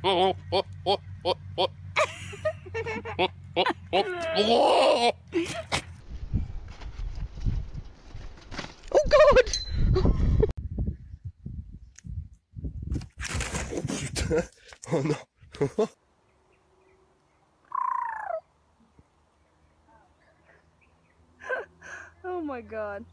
Oh, oh, oh, oh, oh. Oh, oh, oh, oh. Oh God! Oh putain! Oh non! Oh my God.